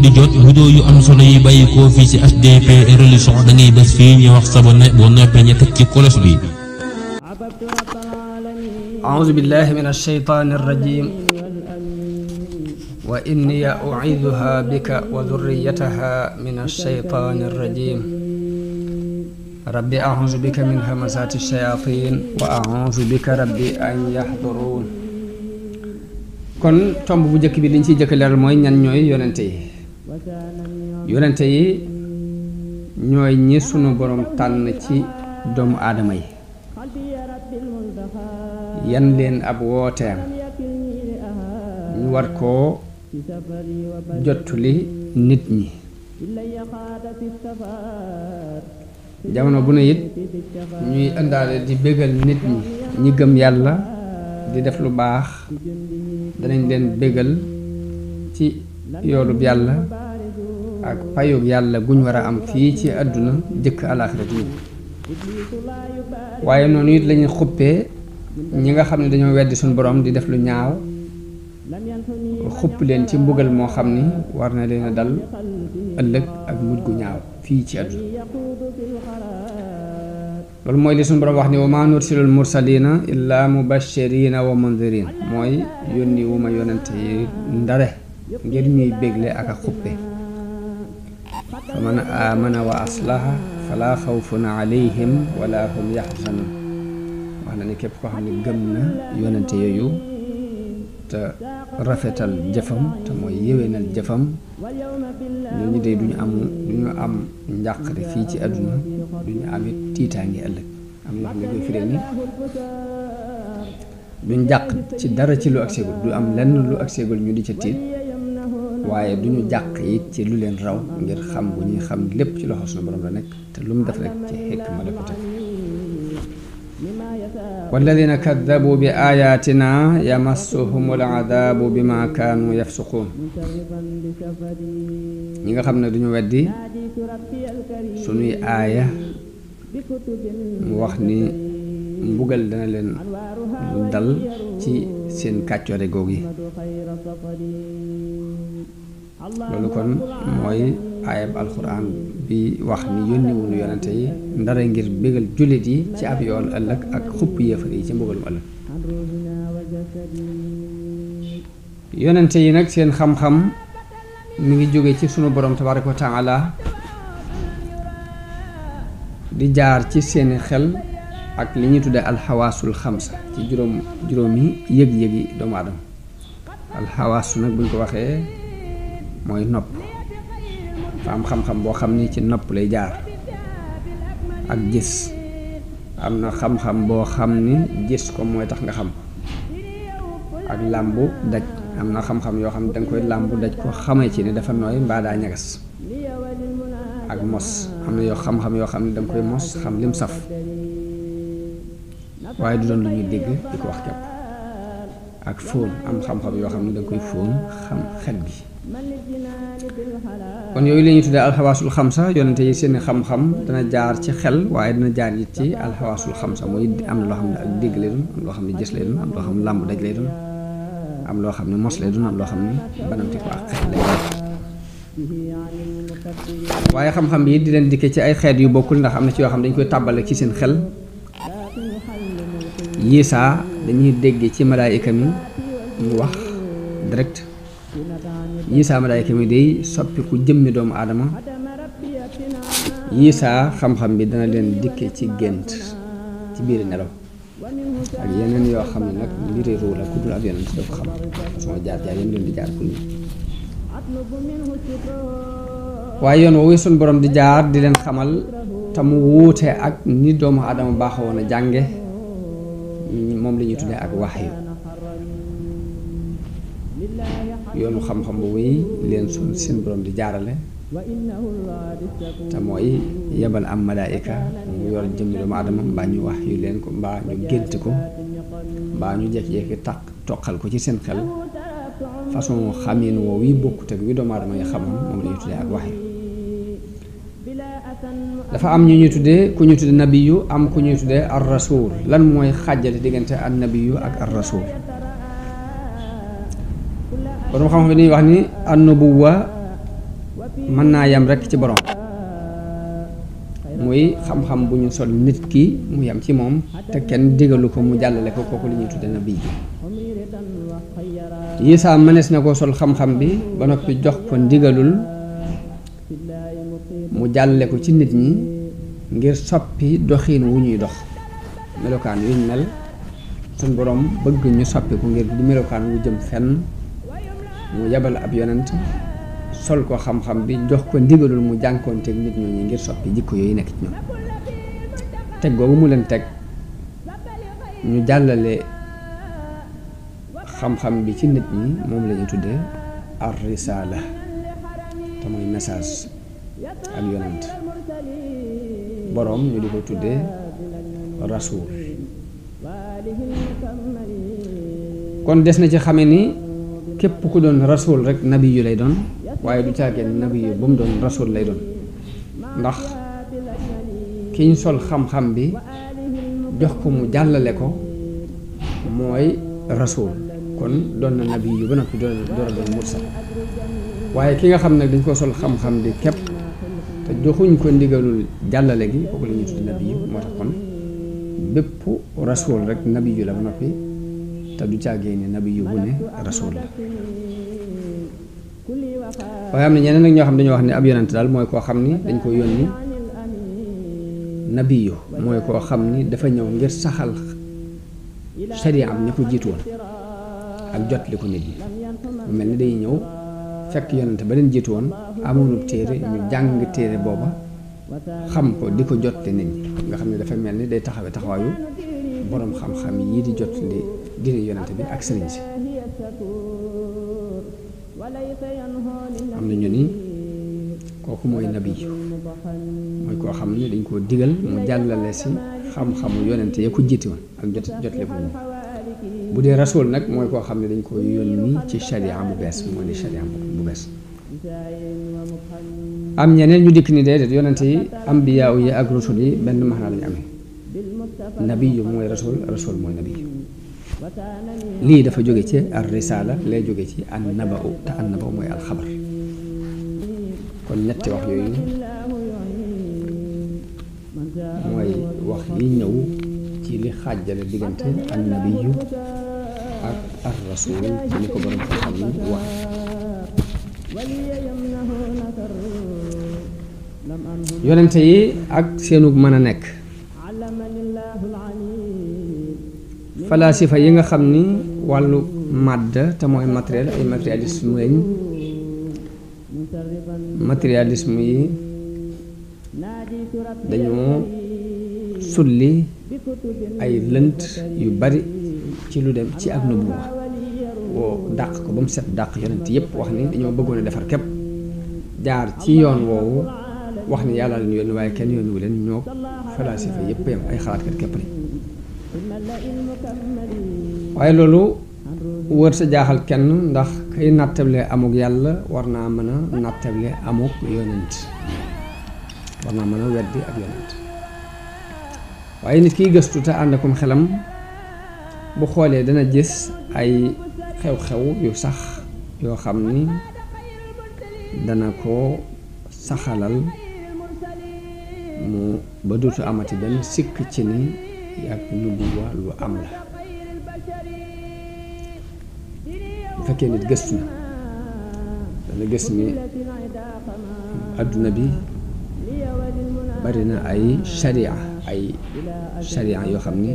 di jot vidéo yu am solo yi bàyyi ko fii ci HDP religion da ngay bés fii ñu wax sabone boo noppee ñu teg ci kolos bi. أعوذ بالله من الشيطان الرجيم وإني أعيذها بك وذريتها من الشيطان الرجيم ربي أعوذ بك من همزات الشياطين وأعوذ بك ربي أن يحضرون kon tomb bu njëkk bi liñ ciy jëkk leeral mooy ñan ñooy yonente yi ñooy ñi sunu borom tànn ci doomu aadama yi yan leen ab wooteem ñu war koo jottuli nit ñi jamono bu ne it ñuy indaale di bégal nit ñi gëm yàlla di def lu baax danañ leen bégal ci yoolub yàlla ak payug yàlla guñ war a am fii ci àdduna jëkk alaaxira di waaye noonu it lañuy xuppee ñi nga xam ne dañoo weddi suñu borom di def lu ñaaw xupp leen ci mbugal moo xam ni war na leen a dal ëllëg ak mujj gu ñaaw fii ci àdduna loolu mooy li suñu borom wax ni wa maa nursilul mursalina illa mubashirina wa mundirin mooy yónni wu ma yonente yi ndare ngir ñuy bégle ak a xuppe fa man amana wa aslaha fala xawfun alayhim wala hum yaxzanun wax na ni képp koo xam ne gëm na yonente yooyu te rafetal jëfam te mooy yéwénal jëfam ñooñu de duñu am njàqare fii ci àdduna duñu am it tiitaangi ëllëg am na xam ne koy firee ni duñ jàq ci dara ci lu ak seegul du am lenn lu ak seegul ñu di ca tiit waaye duñu jàq it ci lu leen raw ngir xam bu ñuy xam lépp ci loxo sunu borom la nekk te lu mu def rek ci xikma la ko teg walladina kaddabu bi ayatina yamassuhum aladabu bima kaanu yafsuquun ñi nga xam ne duñu weddi sunuy aaya mu wax ni mbugal dana leen dal ci seen kàccoore goog yi loolu kon mooy aayab alxuraan bi wax ni yónni wunu yonente yi ndara ngir bégal jullit yi ci ab yoon ëllëg ak xupp yéefar yi ci mbugalum ëllëg yonente yi nag seen xam-xam mi ngi jóge ci sunu borom tabaaraka wa taala di jaar ci seeni xel ak li ñuy tudde alxawaasul xamsa ci juróomi yëg-yëgi doomu aadama alxawaasu nag buñ ko waxee mooy nopp fa am xam-xam boo xam ni ci nopp lay jaar ak gis am na xam-xam boo xam ni gis ko mooy tax nga xam ak làmbu daj am na xam-xam yoo xam ne danga koy làmbu daj ko xamee ci ne dafa nooy mbaa daa ñagas ak mos am na yoo xam-xam yoo xam ne danga koy mos xam lim saf waaye du doon lu ñuy dégg di ko wax képp ak fóon am xam-xam yoo xam ne danga koy fóon xam xet gi kon yooyu la ñuy tuddee alxawaasul xamsa yonente yi seeni xam-xam dana jaar ci xel waaye dana jaar it ci alxawaasul xamsa mooy am na loo xam ne ak dégg lay doon am loo xam ne gis lay doon am loo xam ne làmb daj lay doon am loo xam ne mos lay doon am loo xam ne banamti ko ak xet lay doon waaye xam-xam yi di leen dikkee ci ay xeet yu bokkul ndax am na ci yoo xam ne dañ koy tàbbale ci seen xel yii saa dañuy dégg ci malaayika mi mu wax direct yii saa malaayika mi day soppiku jëmmi doomu aadama yii saa xam-xam bi dana leen dikke ci gént ci biir nelaw ak yeneen yoo xam ne nag mbiri ruu la ku dul ab yeneen dafa xam suma jaar yéen leen di jaar ku nii waaye yoon woowu suñ borom di jaar di leen xamal te mu wuute ak ni doomu aadama baaxoon a jànge moom la ñuy tuddee ak waxyu yoonu xam-xam bu wéy leen seen borom di jaarale te mooy yebal am malaayika mu yor jëmmi doomu aadama mbaa ñu wax yu leen ko mbaa ñu gént ko mbaa ñu jekki-jekki toqal ko ci seen xel façon xamin woo wi bokkut ak wi doomu aadama yi xamam moom la ñuy tuddee ak waxyu dafa am ñu ñuy tuddee ku ñuy tuddee nabiyu am ku ñuy tuddee ar rasul lan mooy xàjjale diggante an nabiyu ak ar rasul borom xam-xam dañuy wax ni an nubuwa mën naa yem rekk ci borom muy xam-xam bu ñu sol nit ki mu yem ci moom te kenn digalu ko mu jàllale ko kooku li ñuy tudde nabi Isaa mënees na ko sol xam-xam bi ba noppi jox ko ndigalul mu jàllale ko ci nit ñi ngir soppi doxiin wu ñuy dox melokaan yuñ mel suñ boroom bëgg ñu soppi ko ngir di melokaan wu jëm fenn mu yebal ab yonent sol ko xam-xam bi jox ko ndigalul mu jànkoonteeg nit ñooñu ngir soppi jikko yooyu nekk ci ñoom teg googu mu leen teg ñu jàllale xam-xam bi ci nit ñi moom la ñu tuddee ar risala te mooy message ak yonent boroom ñu di ko tuddee rasul kon des na ci xame ni képp ku doon rasul rek nabi yu lay doon waaye du caageen nabi yu ba mu doon rasul lay doon ndax ki ñu sol xam-xam bi jox ko mu jàllale ko mooy rasul kon doon na nabi yu ba noppi door a doon mursal waaye ki nga xam nag dañ ko sol xam-xam bi képp te joxuñ ko ndigalul jàllale gi kooku la ñuy tudd nabi yu moo tax kon bépp rasul rek nabi yu la ba noppi te du caagee ni nabi yu bu ne rasul la waaye am na ñeneen nag ñoo xam dañoo wax ne ab yonent daal mooy koo xam ni dañ ko yónni nabi yu mooy koo xam ni dafa ñëw ngir saxal sharia am ña ko jiitu woon ak jot li ko nit ñi mu mel ni day ñëw fekk yonent ba leen jiitu woon amoonub téere ñu jàng téere booba xam ko di ko jot nit ñi nga xam ne dafa mel ni day taxawe taxawaayu boroom xam-xam yi di jot li dina yonent bi ak sëriñ si am na ñu ni kooku mooy nabi mooy koo xam ne dañ koo digal mu jàllale si xam-xamu yonent ya ko jiiti woon ak jot li ko nit bu dee rasul nag mooy koo xam ne dañ ko yónni ci sharia bu bees moo di sharia bu bees am ñeneen ñu dikk ni déedéet yonente yi ambiyaaw yi ak rusul yi benn maxnaa lañu amee nabiyu mooy rasul rasul mooy nabiyu lii dafa jóge ci ar risala lay jóge ci an naba'u te an naba'u mooy alxabar kon ñetti wax yooyu mooy wax yi ñëw ci li xaajale diggante an nabiyu ak ar rasul ci ni ko borom xam-xam yi wax yonente yi ak seenu mën a nekk falaasifa yi nga xam ni wàllu màdd te mooy matériel ay matérialisme lañ matérialisme yi dañoo sulli ay lënt yu bari ci lu dem ci ak nubuwa woo dàq ko ba mu set dàq yonent yépp wax ni dañoo bëggoon a defar képp jaar ci yoon woowu wax ni yàlla leen yónni waaye kenn yónniwu leen ñoo falaasifa yépp yam ay xalaatkat képp lañ waaye loolu wër sa jaaxal kenn ndax kay nattable amuk yàlla war naa mën a nattable amuk yonent war naa mën a weddi ak yonent waaye nit kiy gëstu te ànd akum xelam bu xoolee dana gis ay xew-xew yu sax yoo xam ni dana ko saxalal mu ba dootu amati benn sikk ci ni ak nubuwa lu am la bu fekkee nit gëstu na dana gis ni adduna bi bari na ay sharia yoo xam ni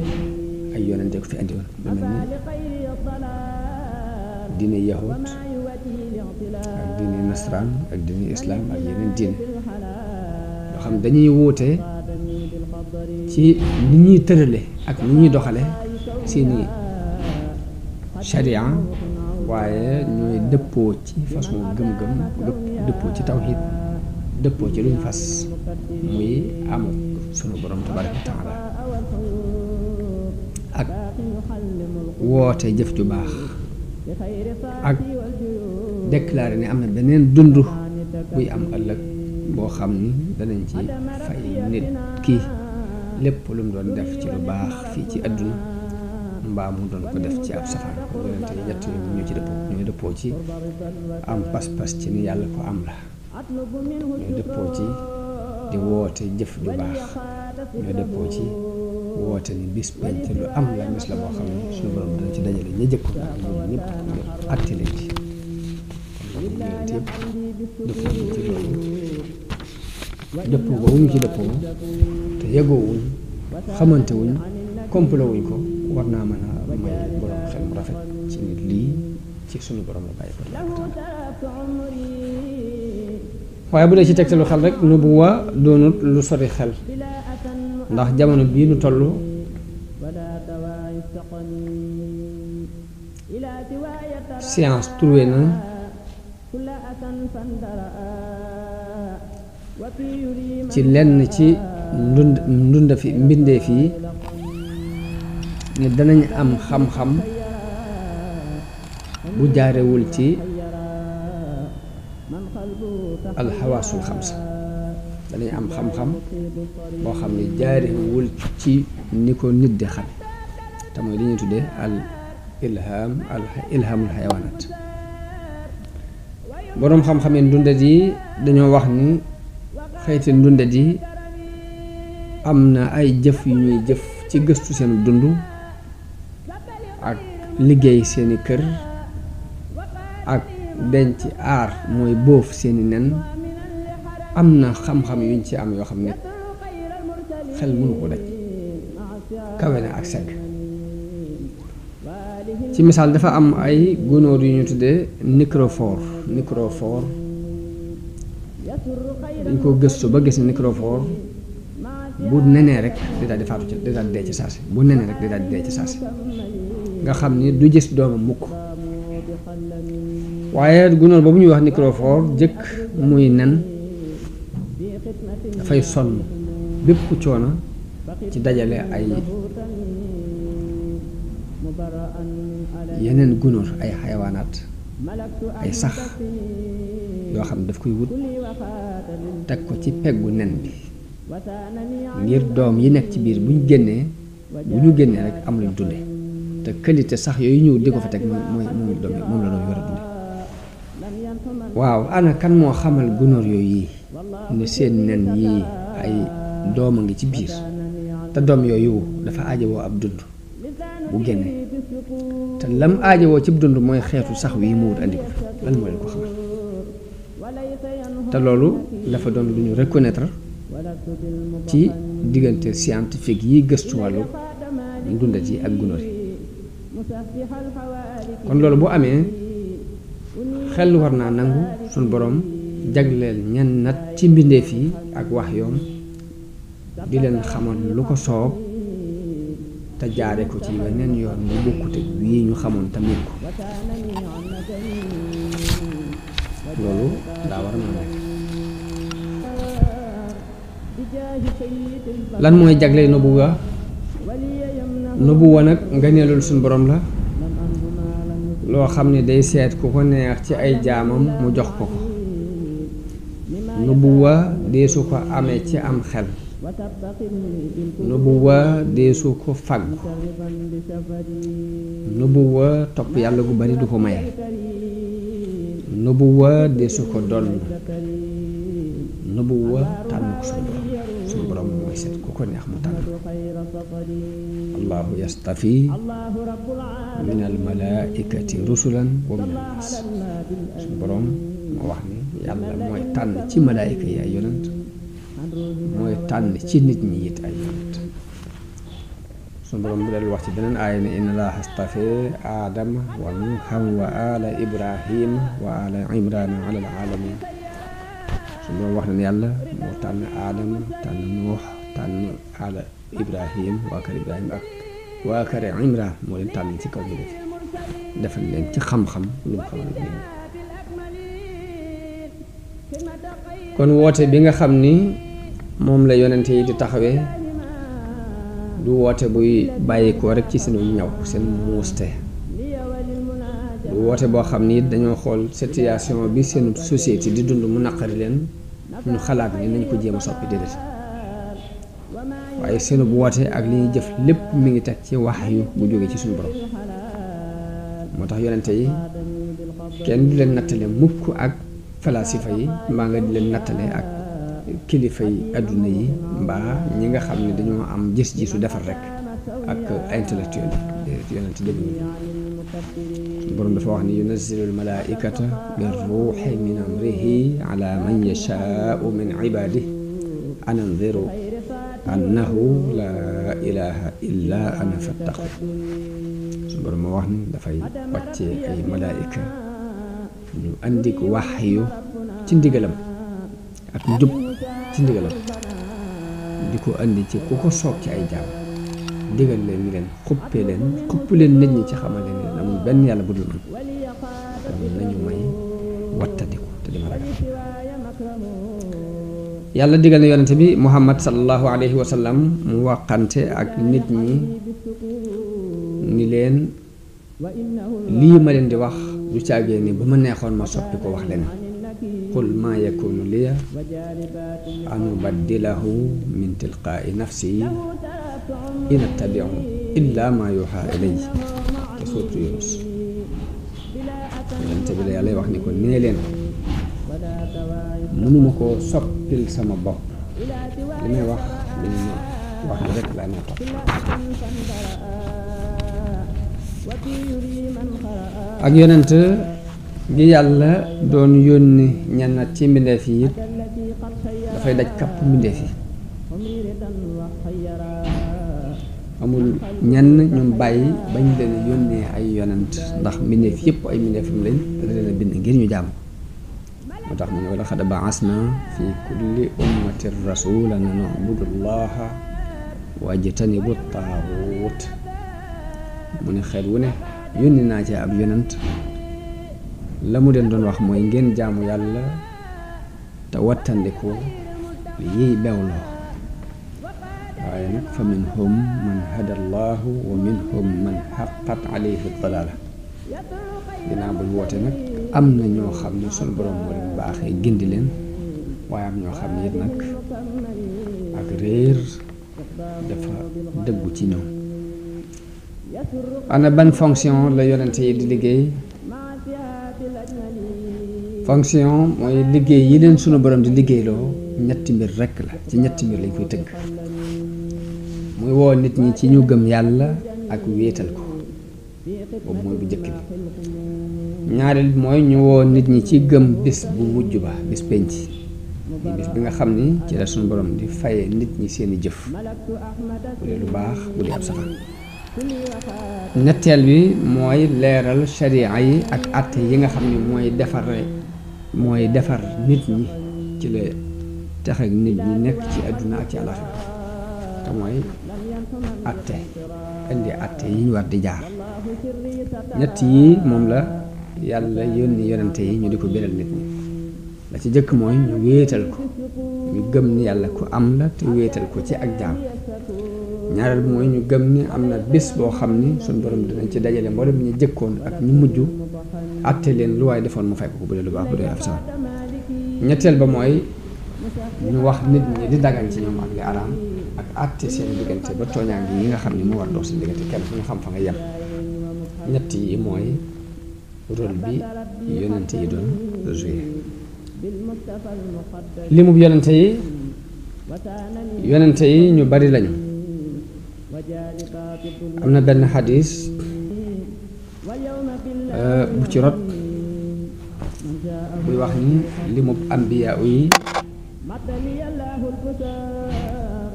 ay yonente ko fi andi woon lu mel ni diine yahud ak diine nasraan ak diine islam ak yeneen diine yoo xam dañuy wuute ci ni ñuy tërale ak ni ñuy doxale seeni sharia waaye ñooy dëppoo ci façon gëm-gëm dëppoo ci tawhid dëppoo ci luñ fas muy amul sunu borom tabaraka wa taala ak woote jëf ju baax ak déclaré ne am na beneen dund buy am ëllëg boo xam ni danañ ci fay nit ki lépp lu mu doon def ci lu baax fii ci àdduna mbaa mu doon ko def ci ab safaan ko yonente ñett ñoo ci dëppoo ñooy dëppoo ci am pas-pas ci ni yàlla ko am la ñoo dëppoo ci di woote jëf ju baax ñoo dëppoo ci woote ni bis penc lu am la mis la boo xam ne suñu borom dana ci dajale ña jëkkoon ak ñoom ñëpp ngir àtte leen ci kon yonent yëpp dëppoo nañ ci loolu dëppoo ba wuñ ci dëppoo te yegoo wuñ xamante wuñ complot wuñ ko war naa mën a may borom xel mu rafet ci nit lii ci suñu borom la bàyyi ko waaye bu dee ci tegtalu xel rek nubuwa doonut lu sori xel ndax jamono bii nu toll science trouvé na ci lenn ci ndunda fi mbindeef yi ne danañ am xam-xam bu jaarewul ci alxawaasul xamsa danañ am xam-xam boo xam ne jaarewul ci ni ko nit di xam te mooy li ñuy tuddee al ilhaamul xayawaanaat boroom xam-xam yi ndundat yi dañoo wax ni xeeti ndundat yi am na ay jëf yu ñuy jëf ci gëstu seen dund ak liggéey seeni kër ak denc aar mooy bóof seeni nen am na xam-xam yuñ ci am yoo xam ne xel mënu ko daj kawe na ak segg ci misaal dafa am ay gunóor yu ñu tuddee microphore dañ ko gëstu ba gis microphore bu nenee rek di daal di faatu ci di daal di dee ci saasi bu nenee rek di daal di dee ci saasi nga xam ni du gis doomam mukk waaye gunóor boobu ñuy wax microphore jëkk muy nen dafay sonn bépp coono ci dajale ay yeneen gunóor ay xayawaanaat ay sax yoo xam ne daf koy wut teg ko ci peggu nen bi ngir doom yi nekk ci biir bu ñu génnee rek am luñ dunde te qualité sax yooyu ñëw di ko fa teg moom la doom yi war a dunde waaw ana kan moo xamal gunóor yooyu yi ne seen nen yii ay doom a ngi ci biir te doom yooyu dafa aajowoo ab dund bu génnee te lam aajowoo ci dund mooy xeetu sax wi mu wut andi ko lan moo leen ko xamal te loolu dafa doon lu ñu reconnaître ci diggante scientifique yi gëstu wàllu ndundat yi ak gunóor yi kon loolu bu amee xel war naa nangu suñ boroom jagleel ñenn nat ci mbindeef yi ak wax yoom di leen xamal lu ko soob te jaare ko ci weneen yoon bu bokkute wii ñu xamoon tamit ko loolu daa war a mën a nekk lan mooy jagle nubuwa nag ngëneelul suñ borom la loo xam ne day seet ku ko neex ci ay jaamam mu jox ko ko nubuwa deesu ko amee ci am xel nubuwa deesu ko fàggu nubuwa topp yàlla gu bari du ko maye nubuwa deesu ko donn nubuwa tànn ko suñu borom mooy seet ku ko neex mu tànn allahu yastafi min al malaikati rusulan wa min annaas suñu borom moo wax ni yàlla mooy tànn ci malaayika yi ay yonent mooy tànn ci nit ñi it ay yonent suñu borom bu dal wax ci beneen aaya ne inna allaha astafa aadama wa nuuhan wa ala ibrahima wa ala imrana ala alamin suñu borom wax na ne yàlla moo tànn aadama tànn nuux tànn ala ibrahim waa kër ibrahim ak waa kër imran moo leen tànn ci kaw ñu defal leen ci xam-xam lu mu xamal nit ñi kon woote bi nga xam ni moom la yonente yi di taxawee du woote buy bàyyikoo rek ci seenu ñaw seen muuste du woote boo xam ni dañoo xool situation bi seen société di dund mu naqari leen ñu xalaat ni nañ ko jéem a soppi déedéet waaye seenu bu woote ak li ñuy jëf lépp mi ngi teg ci wax yu bu jógee ci suñu borom moo tax yonente yi kenn du leen nattale mukk ak falasifa yi mbaa nga di leen nattale ak kilifa yi adduna yi mbaa ñi nga xam ne dañoo am gis-gisu defar rek ak intellectuel yi yonent déglu borom dafa wax ni yunazzilu almalaikata bir ruuxi min amrihi ala man yashaau min ibadihi an anziru annahu la ilaha illa ana fattaqu su borom ma wax ni dafay wàccee ay malaayika ñu andi ko waxyu ci ndigalam ak njub ci ndigalam di ko andi ci ku ko soob ci ay jaam digal leen ni leen xupp leen nit ñi ci xamal leen ne amul benn yàlla bu dul man kon nañu may wattandiku te dima ragal yàlla digal na yonente bi muhammad sallallahu alayhi wa sallam mu waxante ak nit ñi ni leen lii ma leen di wax du caagee ni bu ma neexoon ma soppi ko wax leen qul maa yakunu liya an ubaddilahu min tilqaa'i nafsi in attabi'u illa ma yuha ilayya te suuratu Yunus yonente bi la yàlla wax ni ko nee leen mënuma koo soppil sama bopp li may wax li ñu wax ni rek laa may topp ak yonent gi yàlla doon yónni ñenn ci mbindeef yi it dafay daj kapp mbindeef yi amul ñenn ñum bàyyi bañ leen yónnee ay yonent ndax mbindeef yépp ay mbindeefam lañ da leen a bind ngir ñu jàmm moo tax mu ne wala xad ba'asna fi kulli ummatin rasulan an na'budu llaha wajtanibu taaxuut mu ne xeet wu ne yónni naa ci ab yonent la mu leen doon wax mooy ngeen jaamu yàlla te wattandiku li yiy bewloo waaye nag fa minhum man hada allahu wa minhum man xaqat alayhi dalaala dinaa buñ woote nag am na ñoo xam ne sunu borom moo leen baaxee gindi leen waaye am ñoo xam ne it nag ak réer dafa dëggu ci ñoom ana ban fonction la yonente yi di liggéey fonction mooy liggéey yi leen sunu borom di liggéeyloo ñetti mbir rekk la ci ñetti mbir lañ koy tëgg muy woo nit ñi ci ñu gëm yàlla ak wéetal ko boobu mooy bu njëkk bi ñaareel mooy ñu woo nit ñi ci gëm bis bu mujj ba bis penc muy bis bi nga xam ni ci la sunu borom di faye nit ñi seeni jëf bu dee lu baax bu dee ab safaan ñetteel bi mooy leeral sharia yi ak àtte yi nga xam ni mooy defar nit ñi ci la tax ak nit ñi nekk ci àdduna ak ci àllaxira te mooy àtte indi àtte yi ñu war di jaar ñett yi moom la yàlla yónni yonente yi ñu di ko biral nit ñi la ci jëkk mooy ñu wéetal ko ñu gëm ni yàlla ku am la te wéetal ko ci ak jaam ñaareel bi mooy ñu gëm ni am na bés boo xam ni suñu borom dinañ ci dajale mboolem ñu jëkkoon ak ñu mujj àtte leen lu waaye defoon mu fay ko bu dee lu baax bu dee ab sawar ñetteel ba mooy ñu wax nit ñi di dagan ci ñoom ak li araam ak àtte seen diggante ba tooñaa ngi yi nga xam ni moo war dox seen diggante kenn fu ñu xam fa nga yem ñett yi mooy rôle bi yonente yi doon joué limub yonente yi ñu bari lañu am na benn xadis bu ci rot buy wax ni limub ambiya yi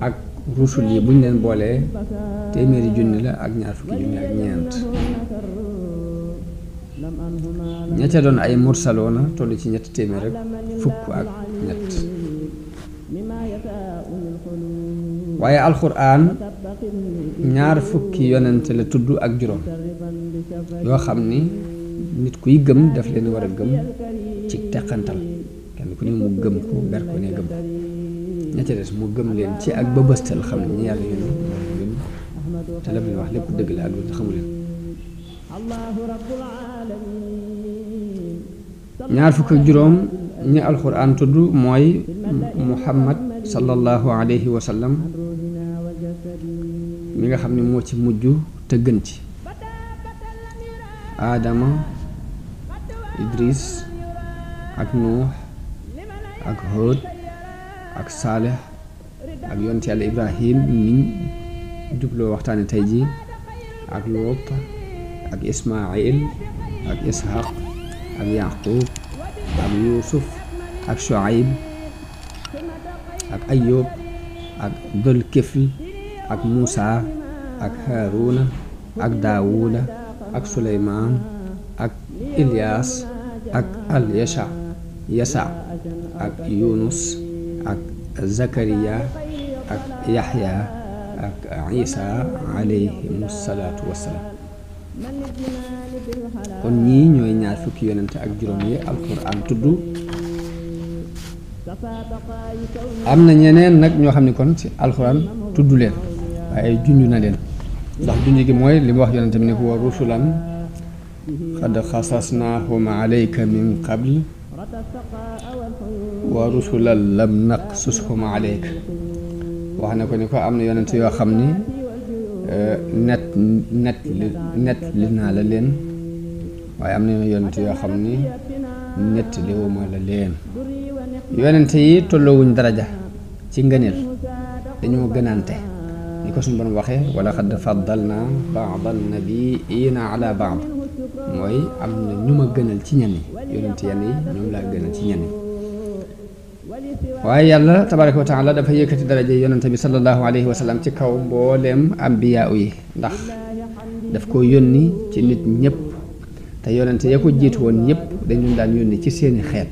ak rusul yi buñ leen boolee téeméeri junni la ak ñaar fukki junni ak ñeent ña ca doon ay mursaloona toll ci ñetti téeméer rek fukk ak ñett waaye alxuraan ñaar fukki yonent la tudd ak juróom yoo xam ni nit kuy gëm daf leen war a gëm ci teqantal kenn ku ne mu gëm ko ber ko ne gëm ña ca des mu gëm leen ci ak bëbëstal xam ne ñi yàlla yónni te la muy wax lépp dëgg la ak lu xamu leen ñaar fukk ak juróom ñi alxuraan tudd mooy muhammad sallallahu alayhi wa sallam mi nga xam ne moo ci mujj te gën ci aadama idris ak Nuux ak Hóod ak Saalix ak yonent yàlla Ibrahim niñ jubloo waxtaane tey ji ak Luut ak Ismaayil ak Ishaq ak Yaqub ak Yuusuf ak Shuayb ak Ayub ak Dul Kifl ak Muusa ak Haaruna ak Daawuda ak Suleymaan ak Ilyaas ak Yasa ak Yunus ak Zakariya ak Yaxya ak Isa alayhimu salaatu wassalaam. kon ñii ñooy ñaar fukki yonent ak juróom yi alquran tudd. am na ñeneen nag ñoo xam ne kon ci alquran tudd leen waaye junj na leen ndax junj gi mooy li mu wax yonent bi ne ko wa rusulan qad xasasnaahum alayka min qabl wa rusulan lam naqsushum alayka wax na ko ni ko am na yonent yoo xam ni net li naa la leen waaye am na yonent yoo xam ni net li wuma la leen. yonent yi tolloowuñ daraja ci ngëneel dañoo gënante ni ko suñu borom waxee wala xad faddalna ba'da nabiyina ala ba'd mooy am na ñu ma gënal ci ñenn yi yonent yenn yi ñoom laa gënal ci ñenn yi. waaye yàlla tabaraka wa taala dafa yëkkati daraja yonent bi sallallahu alayhi wa sallam ci kaw mbooleem ambiyaa yi ndax daf ko yónni ci nit ñëpp te yonent ya ko jiitu woon ñëpp dañu daan yónni ci seeni xeet.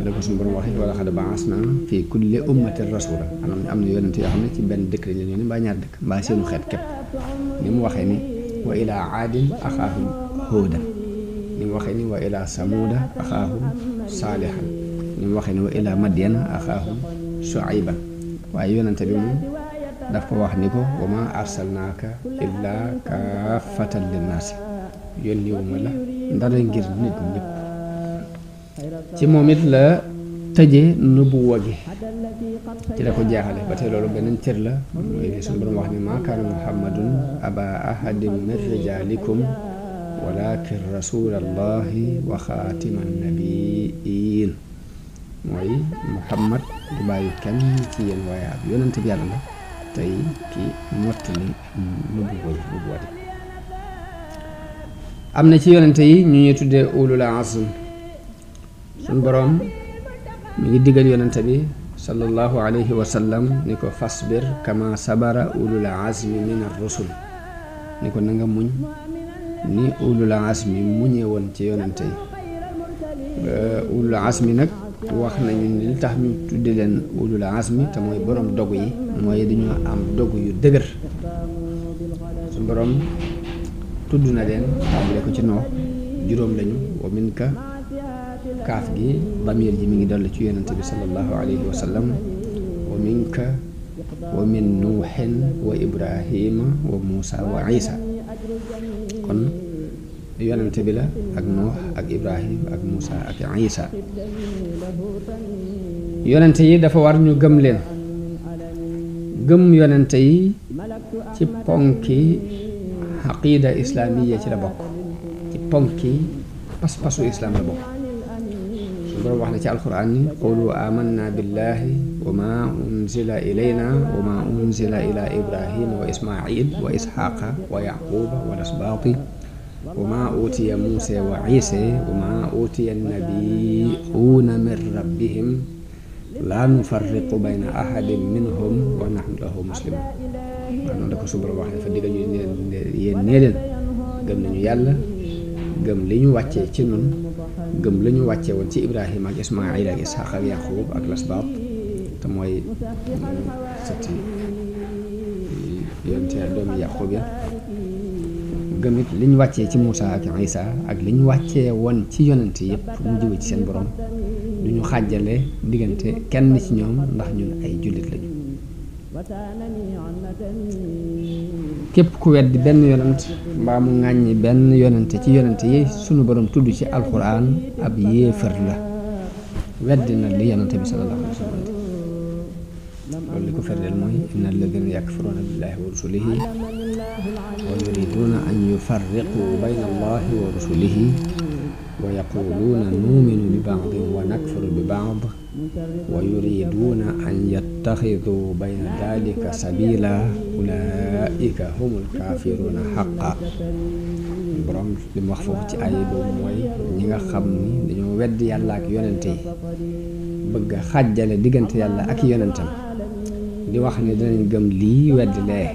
la ko suñu borom waxee wala xad ba'asna fi kulli ummatin rasula am na yonent yoo xam ne ci benn dëkk lañ leen yónni mbaa ñaar dëkk mbaa seenu xeet képp ni mu waxee ni wa ilaa aadin axaahum huudan ni mu waxee ni wa ilaa samuuda axaahum saalihan ni mu waxee ni wa ilaa madyana axaahum shuayban waaye yonent bi moom daf ko wax ni ko wa maa arsalnaaka illaa kaafatan linnaasi yónni wu ma la ndara ngir nit ñëpp. ci moom it la tëje nubuwa gi ci la ko jeexale ba tey loolu beneen cër la mooy suñu borom wax ni maa kaana muhammadun aba ahadin min rijalikum walakin rasulallahi wa xaatiman nabiin mooy muhammad du bàyyi kenn ci yéen waaye ab yonent bi yàlla la tey ki mottali nubuwa di am na ci yonent yi ñu ñuy tuddee ulul azm suñ boroom mi ngi digal yonente bi sallallahu alayhi wa sallam ni ko fasbir kama sabara ulul azmi min ar-rusul ni ko na nga muñ ni ulul azmi muñee woon ci yonente yi. ulul azmi nag wax nañu ni li tax ñu tudde leen ulul azmi te mooy boroom dogu yi mooy dañoo am dogu yu dëgër. suñ boroom tudd na leen tàmbale ko ci noo juróom lañu wa minka kaaf gi bamir ji mi ngi dolli ci yonente bi sallallahu alayhi wa sallam wa minka wa min nuuxin wa ibrahima wa muusa wa isa kon yonente bi la ak nuux ak ibrahim ak muusa ak isa. yonente yi dafa war ñu gëm leen gëm yonente yi ci ponki aqida islaamiya ci la bokk ci ponki pas-pasu islam la bokk. borom wax na ci alquran ni qulu amanna billahi wa ma unzila ilayna wa ma unzila ila ibrahima wa ismail wa ishaqa wa yaquba wa lasbaati wa ma utiya musa wa isa wa ma utiya nabiyuuna min rabbihim la nufarriqu bayna ahadin minhum wa nahnu lahu muslimun. waaw noonu da ko su borom wax dafa diggal ñu yéen nee leen gëm nañu yàlla gëm li ñu wàccee ci nun gëm la ñu wàccee woon ci ibrahima ak ismail ak ishaq ak yaqub ak lasbaat te mooy sëtti yonte doomi yaqub ya gëm it li ñu wàccee ci muusa ak isa ak li ñu wàccee woon ci yonent yëpp mu jóge ci seen borom du ñu xàjjale diggante kenn ci ñoom ndax ñun ay jullit lañu. képp ku weddi benn yonent mbaa mu ŋàññi benn yonente ci yonente yi sunu borom tudd ci alquran ab yéefar la weddi na li yonente bi sallallahu alayhi wa sallam loolu li ko ferdeel mooy inna alladina yakfuruna billahi wa rusulihi wa yuriduna an yufarriqu bayna allahi wa rusulihi wa yaquluuna nuuminu bi baadin wa nakfuru bi baad wa yuriduuna an yattaxiduu bayna dalika sabila ulaika humul kaafiruuna xaqa. borom li mu wax foofu ci ay boobu mooy ñi nga xam ni dañoo wedd yàlla ak yonente yi bëgg a xàjjale diggante yàlla ak yonentam di wax ne danañ gëm lii wedd lee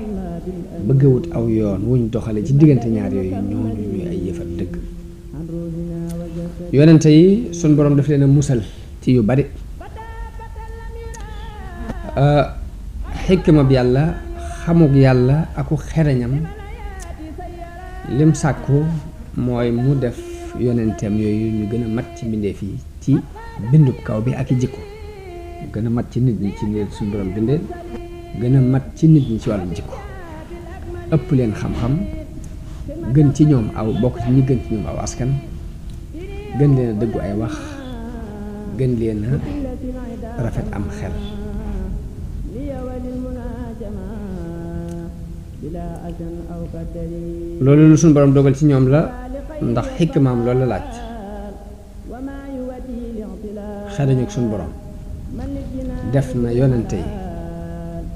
bëgg a wut aw yoon wuñ doxale ci diggante ñaar yooyu ñooñu ñuy ay yëfat dëgg. yonente yi suñ borom daf leen a musal ci yu bari. xikma bi yàlla xamug yàlla aku xereñam lim sàkku mooy mu def yonenteem yooyu ñu gën a mat ci mbindeef yi ci bindub kaw bi ak i jikko gën a mat ci nit ñi ci leen suñ borom bindee gën a mat ci nit ñi ci wàllu jikko ëpp leen xam-xam gën ci ñoom aw bokk ci ñi gën ci ñoom aw askan gën leen a dëggu ay wax gën leen a rafet am xel. loolu lu suñu borom dogal ci ñoom la ndax xikmaam loolu la laaj xereñu suñu borom def na yonente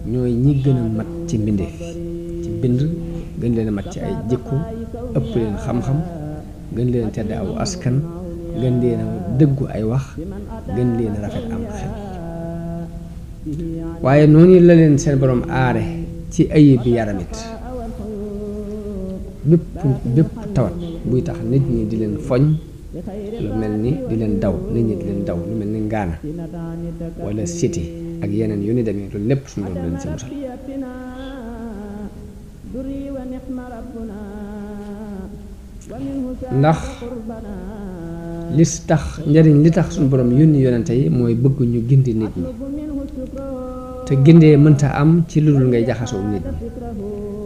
yi ñooy ñi gën a mat ci mbindeef ci bind gën leen a mat ci ay jikko ëpp leen xam-xam gën leen tedd aw askan gën leen a dëggu ay wax gën leen a rafet am xel waaye noonu la leen seen borom aare ci ayib bi yaramit bépp tawat buy tax nit ñi di leen foñ lu mel ni di leen daw nit ñi di leen daw lu mel ni ngaana wala siti ak yeneen yu ni demee loolu lépp suñu borom leen ci musal. ndax njariñ li tax suñu borom yónni yonente yi mooy bëgg ñu gindi nit ñi te gindee mënta am ci lu dul ngay jaxasoo nit ñi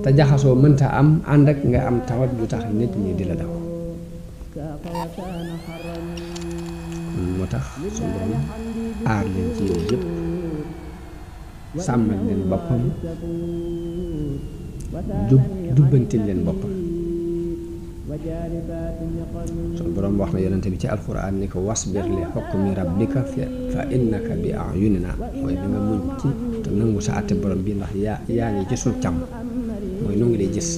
te jaxasoo mënta am ànd ak nga am tawat ju tax nit ñi di la daw. moo tax suñu borom aar leen ci yooyu yëpp sàmmal leen boppam jubbantil leen boppam. suñu borom wax na yonente bi ci alquran ni ko wasbir li hukmi rabbika fa innaka bi ayunina mooy da nga muñ ci te nangu sa àtte borom bi ndax yaa ngi ci suñ càmm mooy nu ngi lay gis.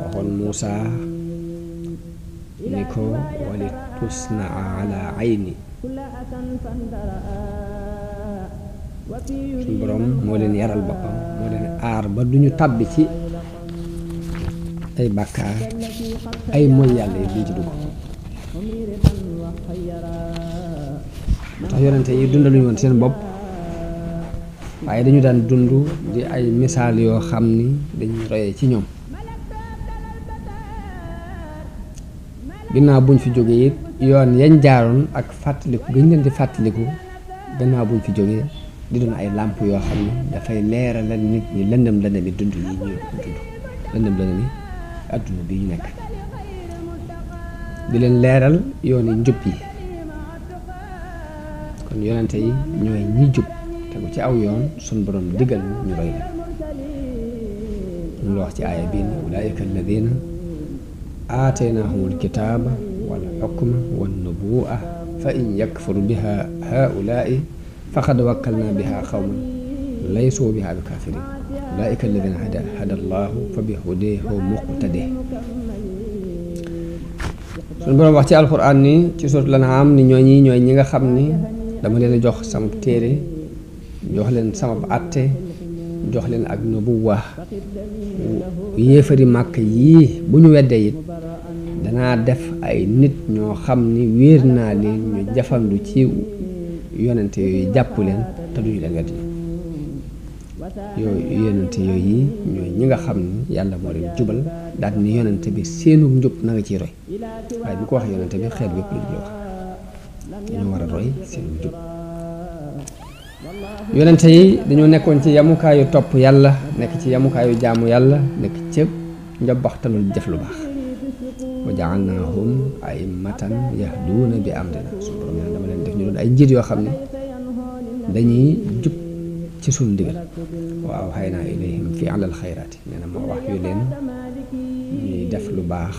waxoon Muusa ni ko wali tusnaa ala ayni suñu borom moo leen yaral boppam moo leen aar ba duñu tàbbi ci ay bàkkaar ay mooy yàlla yi duñ ci dugg. moo tax yonente yi dundaluñu woon seen bopp waaye dañu daan dund di ay misaal yoo xam ni dañuy royee ci ñoom. ginnaaw buñ fi jógee it yoon yañ jaaroon ak fàttaliku gën leen di fàttaliku gannaaw buñ fi jógee di doon ay làmp yoo xam ne dafay leeralal nit ñi lëndëm lëndëmi dund yi ñuy dund lëndëm lëndëmi adduna bi ñu nekk di leen leeral yooni njub yi. kon yonente yi ñooy ñi jub tegu ci aw yoon sun borom digal ñu roy leen. ñu la wax ci aaya bii ni ulaika alladina aataynahumul kitaaba wal xukma wan nubuwa fa in yakfuru biha haulaai faqad wakkalna biha qawman laysu biha bi kafirin ulaika alladina hada allahu fa bi hudahu muqtadi. suñu borom wax ci alquran ni ci suuratul An'aam ni ñooy ñi nga xam ni dama leen a jox sama téere jox leen sama àtte jox leen ak nubuwa. yéefari màkk yii bu ñu weddee it danaa def ay nit ñoo xam ni wéer naa leen ñu jafandu ci yonente yooyu jàpp leen te duñu leen weddi. yooyu yonente yooyu ñooy ñi nga xam ni yàlla moo leen jubal daal ni yonente bi seenu njub na nga ciy roy waaye bu ko wax yonente bi xeet bépp lu wax dañoo war a roy seenu njub. yonente yi dañoo nekkoon ci yamukaayu topp yàlla nekk ci yamukaayu jaamu yàlla nekk ci njabaxtalul jëf lu baax. wa ja'alnaahum a'immatan yahduuna bi amrina suñu borom dama leen def ñu doon ay njiit yoo xam ne dañuy jub ci suñu ndigal wa awhaynaa ilayhim fi'lal xayraati nee na moo wax yu leen ñuy def lu baax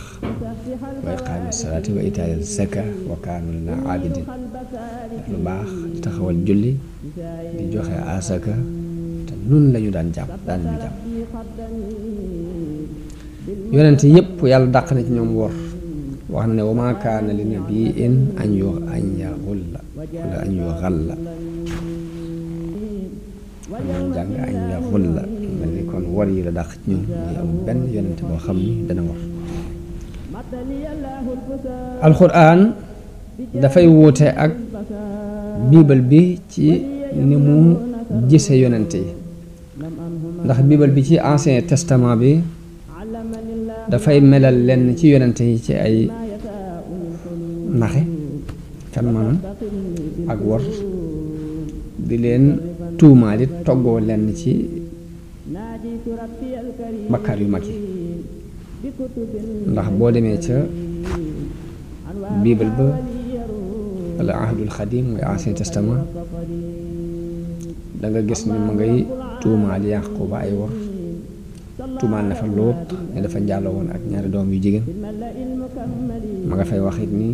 wa iqaami salaati wa itaa'i zaka wa kaanu lana aabidin def lu baax di taxawal julli di joxe asaka te nun lañu daan jàpp yonent yépp yàlla dàq na ci ñoom wor wax na ne wa maa kaana li nabiyyin an yaxulla wala an yuxalla man jàng an yaxulla mel ni kon wor yi la dàq ci ñoom muy am benn yonent boo xam ni dana wor alxuraan dafay wuute ak biibal bi ci ni mu gise yonent yi ndax biibal bi ci ancien testament bi dafay melal lenn ci yonent yi ci ay naxe kan maanaam ak wor di leen tuumaalit toggoo lenn ci bakkaar yu mag yi ndax boo demee ca biibal ba wala ahdul xadim mooy ancien testament da nga gis ni ma ngay tuumaal Yaquba ay wor tuumaal na fa Lóot ne dafa njaaloo woon ak ñaari doom yu jigéen ma nga fay waxit ni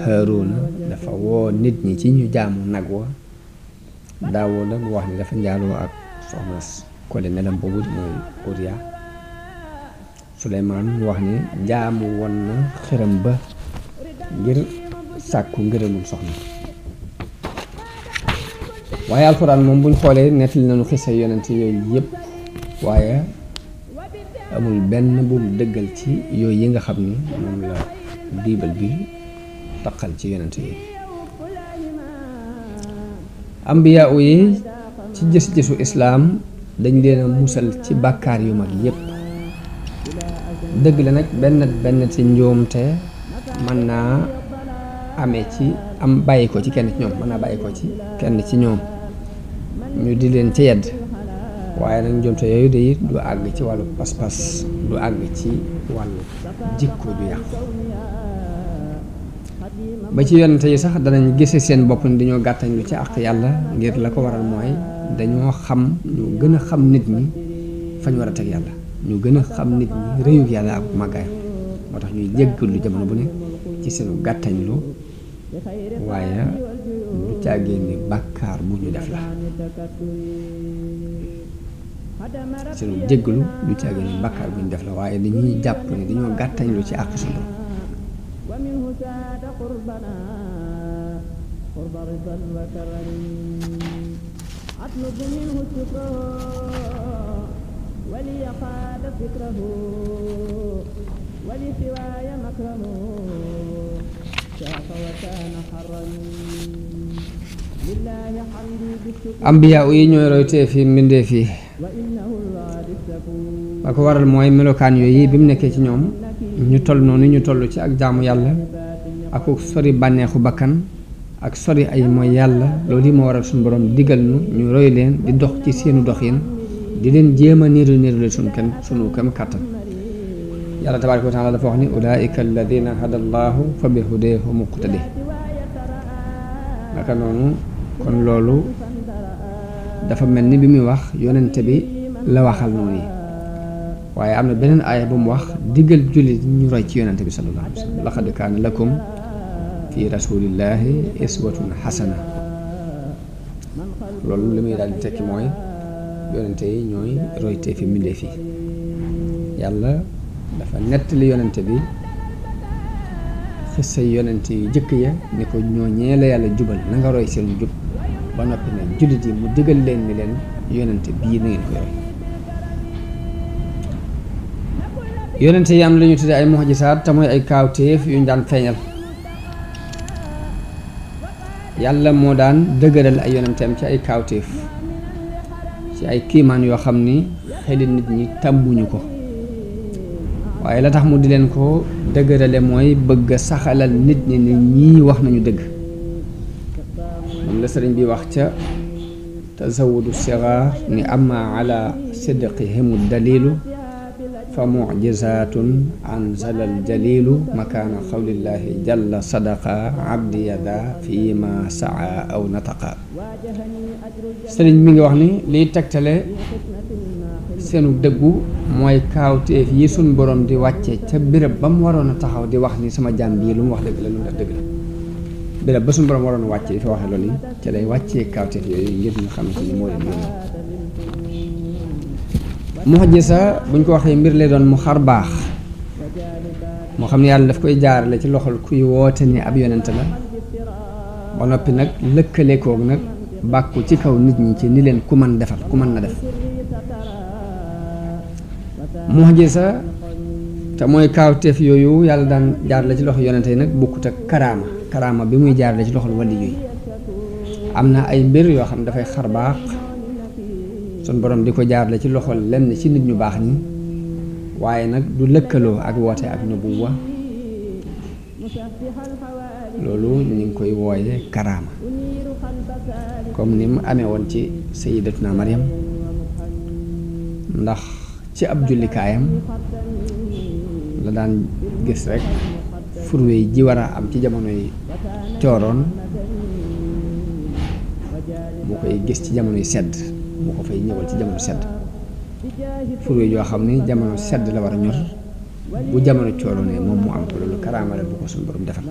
Haaruna dafa woo nit ñi ci ñu jaamu nag wa Daawuda mu wax ni dafa njaaloo ak soxna Kole nelam boobu mooy Uriya Suleymaan mu wax ni jaamu woon na xërëm ba ngir sàkku ngërëmul soxna waaye alxuraan moom buñ xoolee nettali nañu xisa yonent yooyu yëpp waaye amul benn bu mu dëggal ci yooyu yi nga xam ni moom la biibal bi taqal ci yonent yi ambiyaa yi ci gis-gisu islaam dañ leen a musal ci bàkkaar yu mag yépp dëgg la nag benn ci njuumte mën naa amee ci am bàyyi ko ci kenn ci ñoom mën naa bàyyi ko ci kenn ci ñoom ñu di leen ci yedd waaye nag njuumte yooyu de it du àgg ci wàllu pas-pas du àgg ci wàllu jikko ju yàqu ba ci yonente yi sax danañ gise seen bopp ni dañoo gàttañ lu ci àq yàlla ngir la ko waral mooy dañoo xam ñu gën a xam nit ñi fañ war a teg yàlla ñu gën a xam nit ñi réyug yàlla ak màggaayam moo tax ñuy jéggalu jamono bu ne ci seenu gàttañ lu waaye du caagee ni bàkkaar bu ñu def la seenu jéggalu du caagee ni bàkkaar bu ñu def la waaye dañuy jàpp ne dañoo gàttañ lu ci àq suñu أطلب منه شكره وليقاد فكره ولسواي مكرمه شاق وكان حرا لله حمدي بالشكر ambiyaa yi ñooy roytee fi mbindee fii وإنه الوعد الشكور ba ko waral mooy melokaan yooyu bi mu nekkee ci ñoom ñu toll noonu ñu toll ci ak jaamu yàlla ak sori bànneexu bakkan ak sori ay mooy yàlla loolu yi moo waral suñu borom digal nu ñu roy leen di dox ci seenu doxin di leen jéem a niiru le sunu kem kàttan yàlla tabaaraka wa taala dafa wax ni ulaika alladina hada allahu fa bi hudeehu muqtadi naka noonu kon loolu dafa mel ni bi muy wax yonente bi la waxal noonu yi waaye am na beneen aaya bu mu wax digal jullit ñu roy ci yonente bi sallallahu alayhi wa sallam laqad kaana lakum fi rasulillahi iswatun xasana loolu li muy daal di tekki mooy yonente yi ñooy roytee fi mbindee fi yàlla dafa nettali yonente bi xissa yonente yu jëkk ya ni ko ñooñee la yàlla jubal na nga roy seen jub ba noppi nag jullit yi mu digal leen ni leen yonente bii na ngeen koy roy yonente yi am la ñu tudde ay mu'jisaat te mooy ay kaawteef yu ñu daan feeñal yàlla moo daan dëgëral ay yonenteem ci ay kaawteef ci ay kiimaan yoo xam ni xeli nit ñi tàmbuñu ko waaye la tax mu di leen ko dëgërale mooy bëgg a saxalal nit ñi ni ñii wax nañu dëgg moom la sëriñ bi wax ca tazawudu sigaar ni amma ala sidqihimu dalilu fa mucjizatun anzala aljalilu makaana qawlillahi jalla sadaqa abdi yada fi ma saa aw nataqa sëriñ mi ngi wax ni liy tegtale seenu dëggu mooy kaawteef yi suñ borom di wàcce ca béréb ba mu waroon a taxaw di wax ni sama jaam bii lu mu wax dëgg la lu mu def dëgg la béréb ba suñ borom waroon a wàcce di fa waxee loolu yi ca day wàccee kaawteef yooyu ngir ñu xamante ni moo leen yónni mu'jiza buñ ko waxee mbir lay doon mu xar baax moo xam ne yàlla daf koy jaarale ci loxol kuy woote ni ab yonent la ba noppi nag lëkkale koog nag bàkku ci kaw nit ñi ci ni leen ku mën defal ku mën na def mu'jiza te mooy kaawteef yooyu yàlla daan jaarale ci loxo yonent yi nag bokkut ak karaama bi muy jaarale ci loxol wali yooyu am na ay mbir yoo xam ne dafay xar baax sun borom di ko jaarale ci loxol lenn ci nit ñu baax ñi waaye nag du lëkkaloo ak woote ak nubuwa loolu ñu ngi koy wooye karaama comme ni mu amee woon ci sayyidatuna Maryam ndax ci ab jullikaayam la daan gis rek furwe ji war a am ci jamonoy cooroon mu koy gis ci jamonoy sedd mu ko fay ñëwal ci jamono sedd furwe yoo xam ni jamono sedd la war a ñor bu jamono cooroonee moom mu am ko loolu karaama la bu ko suñu borom defal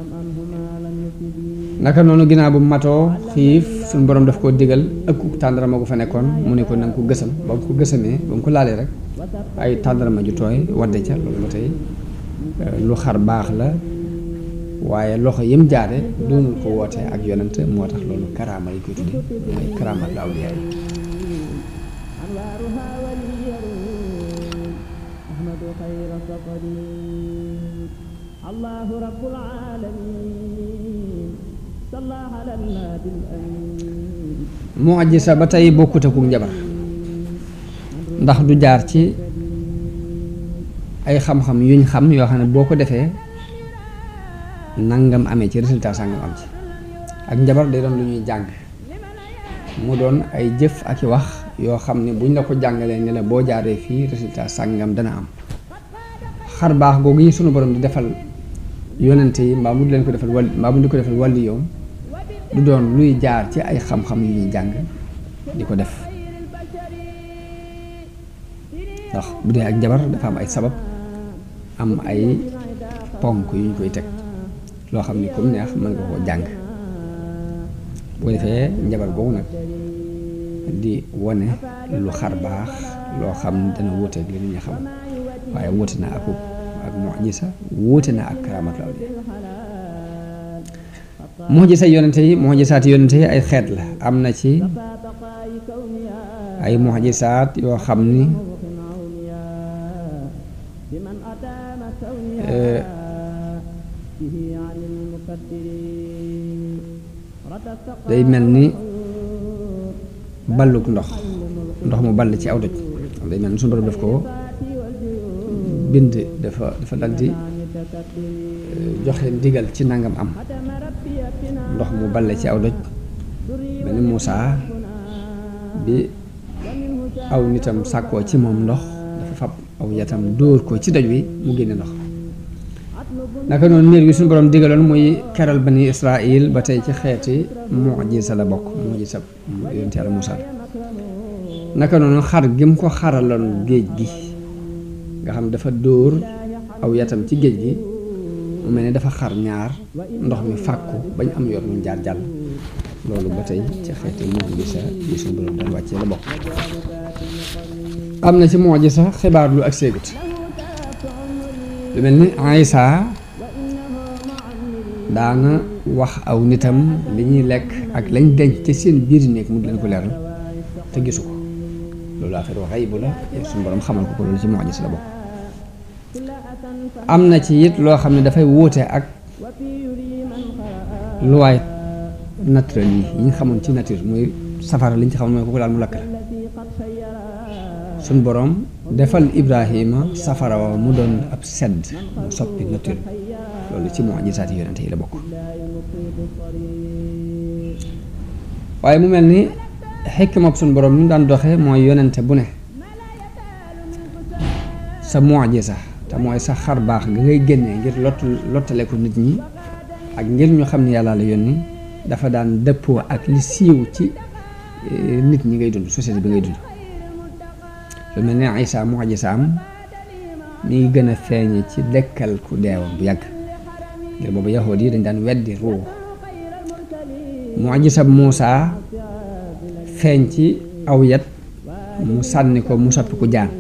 naka noonu ginnaaw bu matoo xiif suñu borom daf koo digal ëkku tàndarama gu fa nekkoon mu ne ko na nga ko gësam ba mu ko gësamee ba mu ko laalee rek ay tàndarama ju tooy wadde ca loolu ba tey lu xar baax la waaye loxo yëm jaare doonul ko woote ak yonent moo tax loolu karaama yi koy tudde mooy karaama la awliyaa yi الله رب العالمين صلى على النبي الأمين mu'jiza ba tey bokkut ak njabar ndax du jaar ci ay xam-xam yuñ xam yoo xam ne boo ko defee nangam amee ci résultat sangam am ci ak njabar day doon lu ñuy jàng mu doon ay jëf ak i wax yoo xam ne buñ la ko jàngalee ne la boo jaaree fii résultat sangam dana am xar baax googu yi sunu borom di defal yonente yi mbaa mu di leen ko defal wàll mbaa mu di ko defal wàlli yoom du doon luy jaar ci ay xam-xam yu ñuy jàng di ko def ndax bu dee ak njabar dafa am ay sabab am ay ponk yu ñu koy teg loo xam ni comme neex mën nga koo jàng bu ko defee njabar boobu nag di wone lu xar baax loo xam dana wuute ak li nit ñi xam waaye wuute na ak mu'jiza wuute na ak karamatul awliya mu'jiza yonente yi mu'jizaati yonente yi ay xeet la am na ci ay mu'jizaat yoo xam ni day mel ni balluk ndox mu ball ci aw doj day mel ni suñu borom def ko bind dafa daldi joxe ndigal ci nangam am ndox mu balle ci aw doj mel ni Muusaa bi aw nitam sàkkoo ci moom ndox dafa fab aw yatam dóor ko ci doj wi mu génne ndox naka noonu niir wi suñu borom digaloon muy keral bani Israil ba tey ci xeeti mu'jiza la bokk mu'jiza yonent Yàlla Muusaa naka noonu xar gi mu ko xaraloon géej gi nga xam dafa dóor aw yatam ci géej gi mu mel ne dafa xar ñaar ndox mi fàkku bañ am yoon muñ jaar jàll loolu ba tey ci xeeti mu'jiza yi suñu borom daan wàccee la bokk am na ci mu'jiza xibaar lu ak séegut lu mel ni Isaa daana wax aw nitam li ñuy lekk ak lañ denc ci seen biir néeg mu di leen ko leeral te gisu ko loolu affaire wax xaybu la suñu borom xamal ko loolu ci mu'jiza la bokk am na ci it loo xam ne dafay wuute ak luwaay naturel yi ñu xamoon ci nature muy safara liñ ci xamoon mooy kooku daal mu lakk la suñ borom defal Ibrahima safara wa mu doon ab sedd mu soppi nature loolu ci mu'jizaati yonente yi la bokk waaye mu mel ni xikma suñ borom ni mu daan doxee mooy yonente bu ne sa mu'jiza te mooy sa xar baax nga ngay génnee ngir lottale ko nit ñi ak ngir ñu xam ne yàlla la yónni dafa daan dëppoo ak li siiw ci nit ñi ngay dund société bi ngay dund lu mel ne Isa mu'jisaam mi ngi gën a feeñe ci dekkal ku deewoon bu yàgg ngir boobu yahood yi dañ daan weddi ruux mu'jisab Muusaa feeñ ci aw yat mu sànni ko mu soppi ku jaan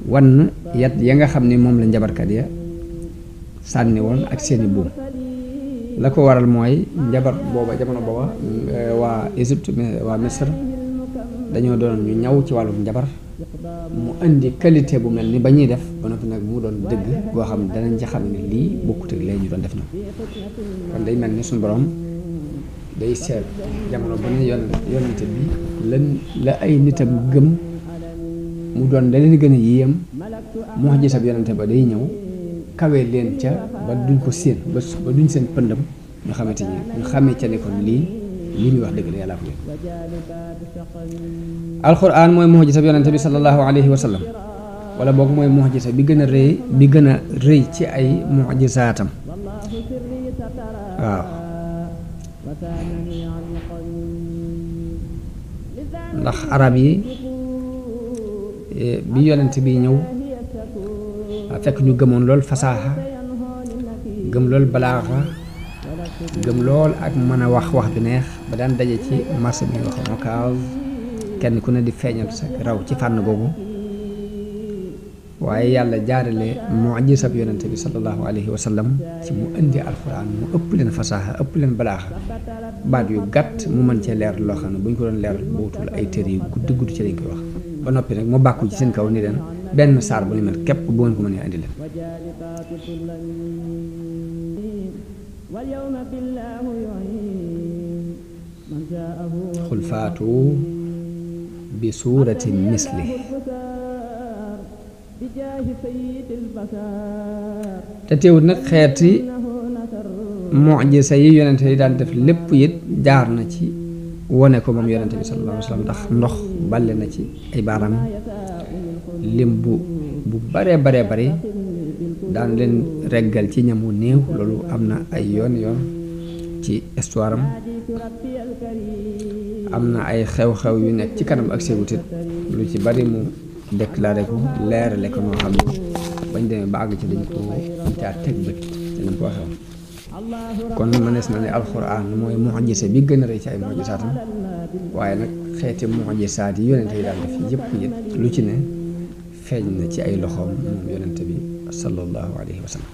wan yat ya nga xam ne moom la njabarkat ya sànni woon ak seeni buum la ko waral mooy njabar booba jamono booba waa Égypte waa Misr dañoo doon ñu ñaw ci wàllum njabar mu indi qualité bu mel ni ba ñuy def ba noppi nag mu doon dëgg goo xam ne danañ ci xam ne lii bokkut ak lee ñu doon def ñoom kon day mel ni suñu borom day seet jamono bu ne yonente bi la ay nitam gëm mu doon da leen gën a yéem moo xam gisab yonente ba day ñëw kawe leen ca ba duñ ko séen ba duñ seen pëndam ñu xamante ni ñu xamee ca ne kon lii muy wax dëgg la yàlla ko leen alquran mooy mu'jiza bi yonente bi sallallahu alayhi wa sallam wala boog mooy mu'jiza bi gën a rëy ci ay mu'jizaatam waaw ndax arab yi bi yonente bi ñëw fekk ñu gëmoon lool fasaaxa gëm lool balaaxa gëm lool ak mën a wax bi neex ba daan daje ci marché bi nga xam okaal kenn ku ne di feeñal sa raw ci fànn googu waaye yàlla jaarale mu'jizab yonente bi sallallahu alayhi wa sallam ci mu indi alquran mu ëpp leen fasaaxa ëpp leen balaaxa baat yu gàtt mu mën cee leer loo xam ne bu ñu ko doon leer bootul ay téere yu gudd ci lañ koy wax ba noppi nag mu bàkku ci seen kaw ni leen benn saar bu ni mel képp bu ngeen ko mënee indi leen xul faatu bi suurati misli te teewut nag xeeti mu'jiza yi yonente yi daan def lépp it jaar na ci wone ko moom yonente bi sallallahu alayhi wa sallam ndax ndox balle na ci ay baaraam lim bu bare daan leen reggal ci ñamu néew loolu am na ay yoon ci histoire am na ay xew-xew yu nekk ci kanam ak séegutit lu ci bari mu déclaré ko leerale ko noo xam ne bañ demee ba àgg ci dañ ko caa teg bët te nañ ko waxee woon kon mënees na ne alxuraan mooy mu'jiza bi gën a rëy ci ay mu'jizaatam waaye nag xeeti mu'jizaat yi yonente yi daal def yëpp it lu ci ne feeñ na ci ay loxoom moom yonente bi sallallahu alayhi wa sallam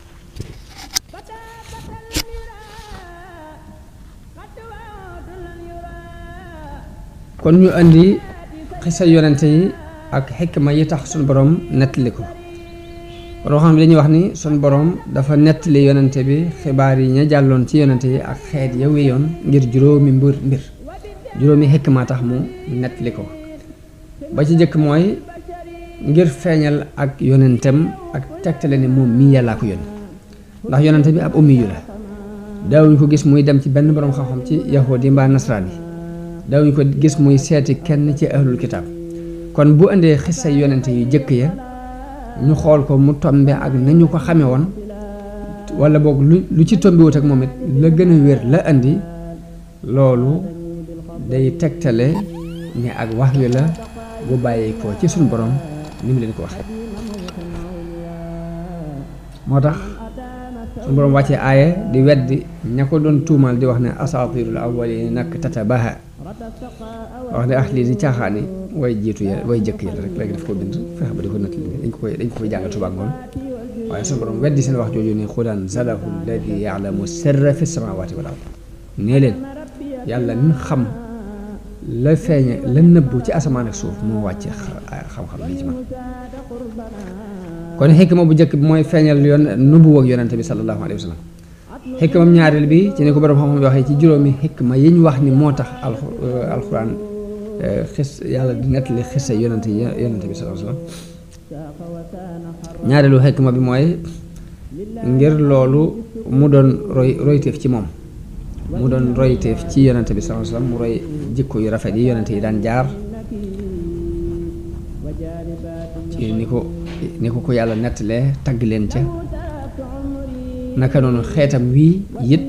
kon ñu andi xisa yonente yi ak xikma yi tax suñu borom nettali ko loo xam ne dañuy wax ni suñu borom dafa nettali yonente bi xibaar yi ña jàlloon ci yonente yi ak xeet ya wéyoon ngir juróomi mbir juróomi xikma tax mu nettali ko ba ci jëkk mooy ngir feeñal ak yonentem ak tegtale ne moom mii yàllaa ko yónni ndax yonente bi ab ummi yu la daawuñ ko gis muy dem ci benn borom xam-xam ci yahudi mbaa nasraan yi daawuñ ko gis muy seeti kenn ci ahlul kitaab kon bu indee xissa yonente yu jëkk ya ñu xool ko mu tombe ak nañu ko xame woon wala boog lu ci tombiwut ak moom it la gën a wér la indi loolu day tegtale ne ak wax wi la bu bàyyi ko ci suñu borom ni mu leen ko waxee moo tax suñu borom wàccee aaye di weddi ña ko doon tuumal di wax ne asaatirul awwalin nag tatabaha wax ne lii di caaxaani way jiitu ya way jëkk ya rek léegi daf ko bind fexe ba di ko nettali dañ ko koy jàngal suba ngoon waaye suñu borom weddi seen wax jooju ne xudan zalahu alladi yaalamu sirra fi samawati wal ard nee leen yàlla mi xam la feeñe la nëbbu ci asamaan ak suuf moo wàcce xam-xam bi ci man kon xikma bu njëkk bi mooy feeñal yoon nubu ak yonente bi sallallahu alayhi wa sallam xikmam ñaareel bi ci ne ko borom xam-xam waxee ci juróomi xikma yi ñu wax ni moo tax alxuraan yàlla di nettali xissa yonente bi sallallahu alayhi wa sallam ñaareelu xikma bi mooy ngir loolu mu doon royteef ci moom mu doon royteef ci yonente bi sallallahu alayhi wa sallam mu roy jikko yu rafet yi yonente yi daan jaar ci ni ko yàlla nettalee tagg leen ca naka noonu xeetam wii it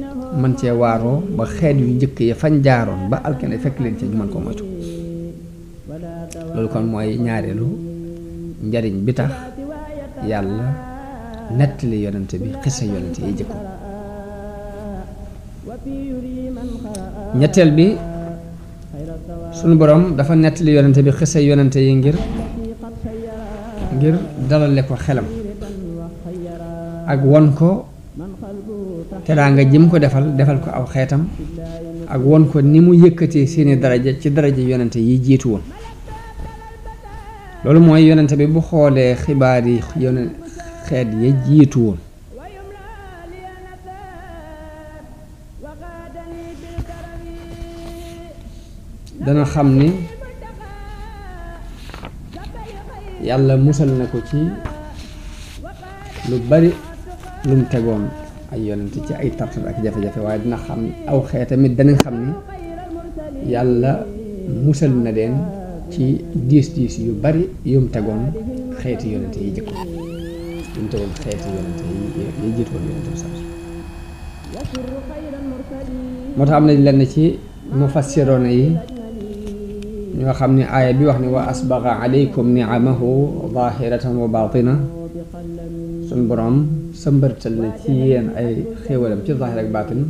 man cee waaroo ba xeet yu njëkk ya fañ jaaroon ba alkane fekk leen ca ñu mën koo moytu loolu kon mooy ñaareelu njariñ bi tax yàlla nettali yonente bi xisa yonente yi jëkkoon ñetteel bi sunu borom dafa nettali yonente bi xisa yonente yi ngir dalale ko xelam ak won ko teraanga jëm ko defal ko aw xeetam ak won ko ni mu yëkkatee seeni daraja ci daraja yonente yi jiitu woon loolu mooy yonente bi bu xoolee xibaar yi xeet ya jiitu woon dana xam ni yàlla musal na ko ci lu bari lum tegoon ay yonente ci ay tartar ak jafe-jafe waaye dina xam aw xeetamit danañ xam ni yàlla musal na leen ci diis yu bari yum tegoon xeeti yonente yi jëkkoon yum tegoon xeeti yonente yi jiitoon yonente bi sax moo tax am nañ lenn ci mufassiroona yi ñoo xam ne aaya bi wax ni wa asbaga alaykum niamahu zahiratan wa batina suñ boroom sëmbërtal na ci yéen ay xéewalam ci zahir ak batin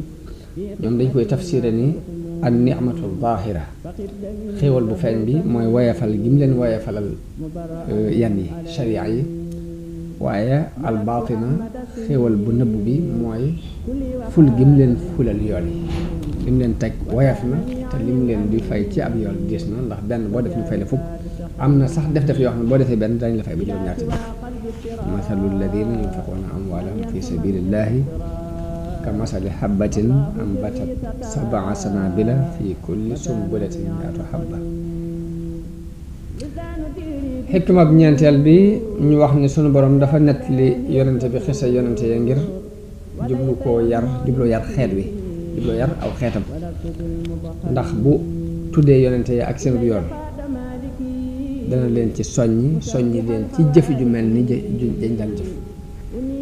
ñoom dañ koy tafsira ni an ni'matu zahira xéewal bu feeñ bi mooy woyafal gi mu leen woyafalal yan yi sharia yi waaye al batina xéewal bu nëbb bi mooy ful gi mu leen fulal yool yi li mu leen teg woyaf na te li mu leen di fay ci ab yool diis na ndax benn boo def ñu fay la fukk am na sax def yoo xam ne boo defee benn dañ la fay ba juróom-ñaar ci masalu alladina yunfiquuna amwaalahum fi sabilillahi ka masali habbatin ambatat sab'a sanabila fi kulli sumbulatin mi'atu habba xikma bi ñeenteel bi ñu wax ni sunu borom dafa nettali yonente bi xisa yonente ya ngir jubloo yar xeet wi jubloo yar aw xeetam ndax bu tuddee yonente ya ak seen yoon dana leen ci soññi leen ci jëf ju mel ni dañ daan jëf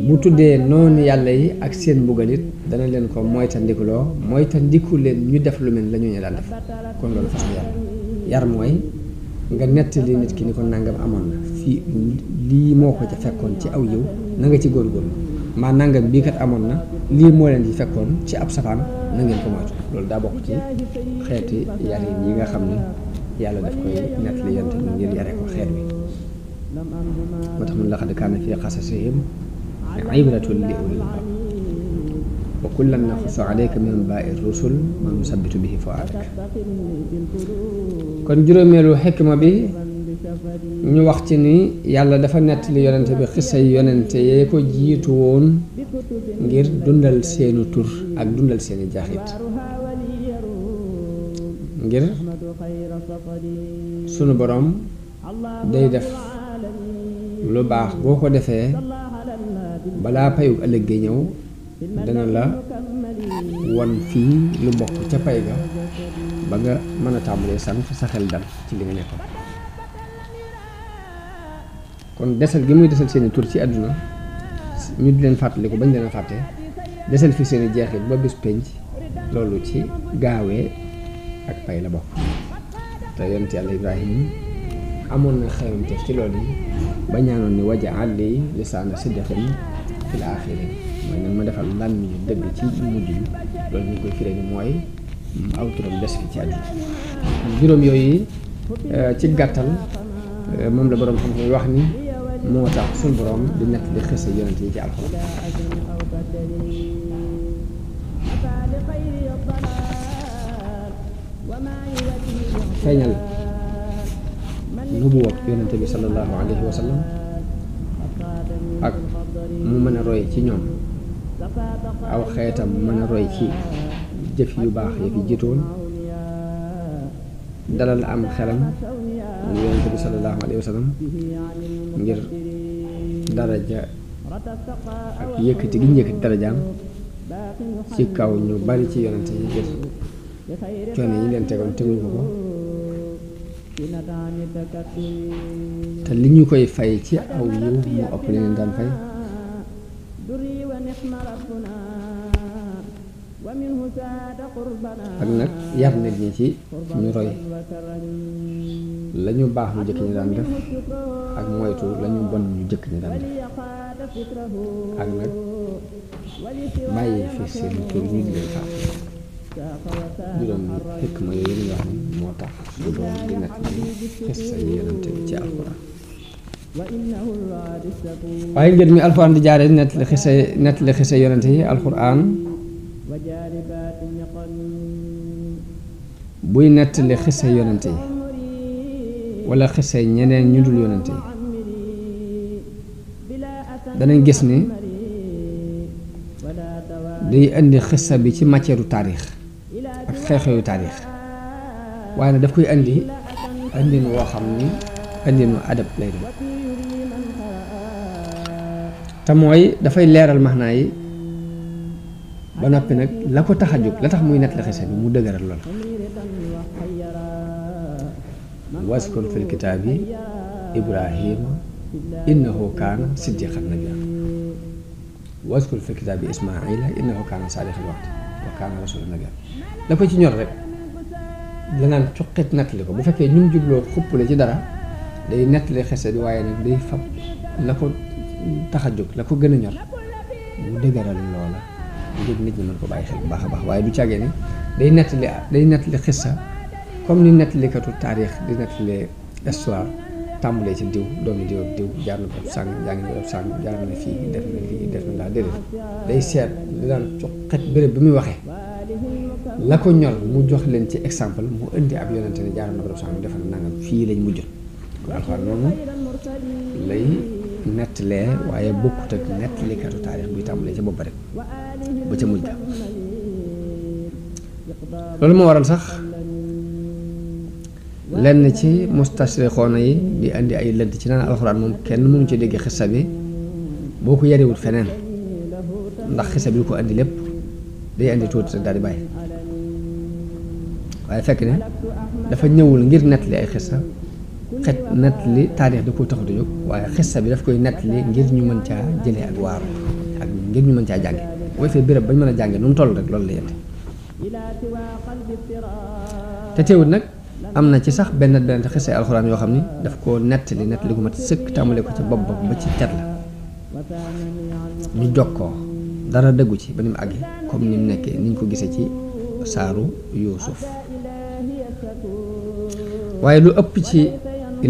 bu tuddee noonu yàlla yi ak seen mbugalit dana leen ko moytandiku leen ñu def lu mel la ñu daan def kon loolu façon yar mooy nga nettali nit ki ni ko nangam amoon na fii lii moo ko ca fekkoon ci aw yiw na nga ci góorgóorlu maa nangam bii kat amoon na lii moo leen ci fekkoon ci ab safaan na ngeen ko moytu loolu daa bokk ci xeeti yarin yi nga xam ne yàlla daf koy nettali yonent bi ngir yare ko xeet wi moo tax mun laqad kaana fii qasasihim ibratun li ulil albab wa kullan naqussu alayka min anbaa'i rusul ma nusabbitu bihi fu'aadak kon juróomeelu xikma bi ñu wax ci ni yàlla dafa nettali yonente bi xisa yi yonente yee ko jiitu woon ngir dundal seenu tur ak dundal seeni jaaxit ngir sunu boroom day def lu baax boo ko defee balaa payug ëllëg gi ñëw dana la won fii lu bokk ca pay ga ba nga mën a tàmbalee sant sa xel dal ci li nga nekkoon kon desal gi muy desal seeni tur ci àdduna ñu di leen fàttaliku bañ leen a fàtte desal fi seeni jeexit ba bis penc loolu ci gaawee ak pay la bokk te yonent yàlla Ibrahim amoon na xewanteef ci loolu yi ba ñaanoon ni waj'al li lisaana sidqin fil aaxirin mooy nag ma defal làmmiñu dëgg ci mujj bi loolu ñu koy firee ni mooy aw turam des fi ci àdduna juróom yooyu ci gàttal moom la boroom xam-xam wax ni moo tax suñu boroom di nekk di xisa yonent yi ci alxuraan feeñal nubuwat yonente bi sallallahu alayhi wa sallam ak mu mën a roy ci ñoom aw xeetam mën a roy ci jëf yu baax yi fi jiitoon dalal am xelam mu yonente bi sallallahu alayhi wa sallam ngir daraja ak yëkkati gi ñu yëkkati darajaam ci kaw ñu bari ci yonente yi ngir coono yi leen tegoon teguñ ko te li ñu koy fay ci aw yiw mu ëpp li leen daan fay ak nag yar nit ñi ci ñu roy lañu baax ñu jëkk ñi daan def ak moytu lañu bon ñu jëkk ñi daan def ak nag bàyyi fi seen tur ñu leen faat juróom xikma yooyu nga xam ne moo tax su doon di nekk xissa yi yonente bi ci alxuraan waaye ngir mi alxuraan di jaare nettali xissa yonente yi alxuraan buy nettali xissa yonente yi wala xissa ñeneen ñu dul yonente yi danañ gis ni day indi xissa bi ci matière taarix ak xew-xewu taarix waaye nag daf koy indi indin woo xam ni indinu adab lay doon te mooy dafay leeral maxnaa yi ba noppi nag la ko tax a jóg la tax muy nettali xissa bi mu dëgëral lool waskur fil kitaabi ibrahima innahu kaana siddiqan nabiyyan waskur fil kitaabi ismaila innahu kaana saadiqal wa'di wa kaana rasuulan nabiyyan la ko ci ñor rek la naan cuqit nettali ko bu fekkee ñu jubloo xuppule ci dara day nettali xissa bi waaye nag day fab la ko tax a jóg la ko gën a ñor mu dëgëral loola ngir nit ñi mën ko bàyyi xel bu baax a baax waaye du càggee ni day nettali xissa comme ni nettalikatu taarix di nettali histoire tàmbalee ci diw doomi diw ak diw jaar na bopp sàng jaa ngi bopp sàng jaar na fii def na lii def na daal déedéet day seet di daan cuqit béréb bi muy waxee la ko ñor mu jox leen ci exemple mu indi ab yonente ne jaar na bopp sàng defal nangam fii lañ mujjoon kon alxuraan noonu lay nettalee waaye bokkut ak nettalikatu taarix buy tàmbalee ci bopp rek ba ca mujj ga loolu moo waral sax lenn ci mustashrixoona yi di indi ay lënt ci naan alxuraan moom kenn mënu ci dégg xissa bi boo ko yarewul feneen ndax xissa bi lu ko indi lépp day indi tuuti rek daal di bàyyi waaye fekk ne dafa ñëwul ngir nettali ay xissa nettali taarix da koo taxut a jóg waaye xissa bi daf koy nettali ngir ñu mën caa jëlee ak waaru ak ngir ñu mën caa jànge booy fee béréb bañ mën a jànge nu mu toll rek loolu la yente te teewul nag am na ci sax benn xissa alxuraan yoo xam ni daf koo nettali gu mat sëkk tàmbale ko ci bopp ba ci cat la ñu jokkoo dara dëggu ci ba ni mu àggee comme ni mu nekkee ni ñu ko gisee ci saaru Yuusuf waaye lu ëpp ci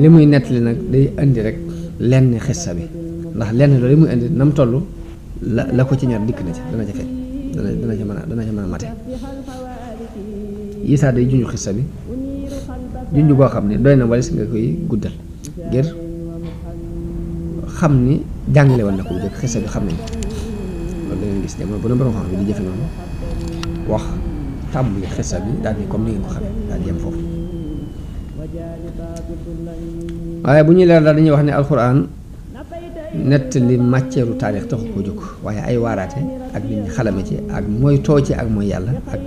li muy nettali nag day indi rek lenn xissa bi ndax lenn loolu li muy indi nam toll la ko ci ñor dikk na ci dana ca feeñ dana ca mën a mate Isaa day junju xissa bi junju boo xam ne doy na walis nga koy guddal ngir xam ni jàngale woon na ko bu jëkk xissa bi xam nañ loolu da ngeen gis jamono bu ne borom xam bi di jëfe noonu wax tàmbali xissa bi daal ni comme ni ngeen ko xam daal di yem foofu waaye bu ñuy leer daal dañuy wax ne alxuraan nettali matière taarix taxu koo jóg waaye ay waaraate ak nit ñi xalame ci ak mooy too ci ak mooy yàlla ak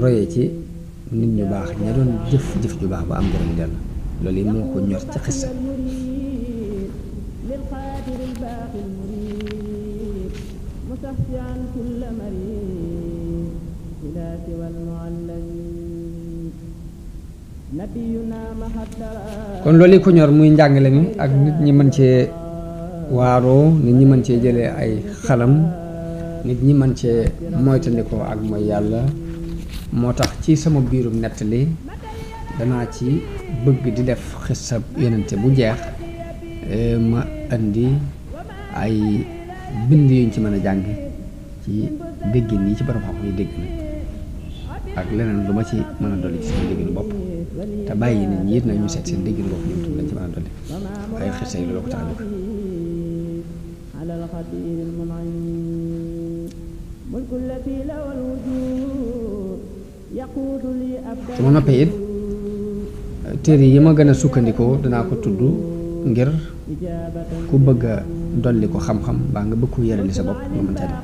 roye ci nit ñu baax ña doon jëf ju baax ba am njëriñ dell loolu yi moo ko ñor ci xissa kon loolu yi ko ñor muy njàngale mi ak nit ñi mën cee waaroo nit ñi mën cee jëlee ay xalam nit ñi mën cee moytandikoo ak mooy yàlla moo tax ci sama biirum nettali danaa ci bëgg di def xissab yonente bu jeex ma indi ay bind yuñ ci mën a jàng ci déggin yi ci borom xam yi dégg nag ak leneen lu ma ci mën a dolli ci sama dégginu bopp te bàyyi nit ñi it nag ñu seet seen dégginu bopp ñoom tam lañ ci mën a dolli ay xissa yi loolu ko tax a jóg su ma noppee it téere yi ma gën a sukkandikoo danaa ko tudd ngir ku bëgg a dolli ko xam-xam baa nga bëgg ko yërali sa bopp nga mën caa dem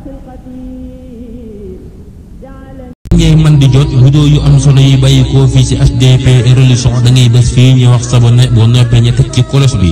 ngay man di jot vidéo yu am solo yi bàyyi koo fii ci HDP religion da ngay bés fii ñu wax sabone boo noppee ñu teg ci cloche bi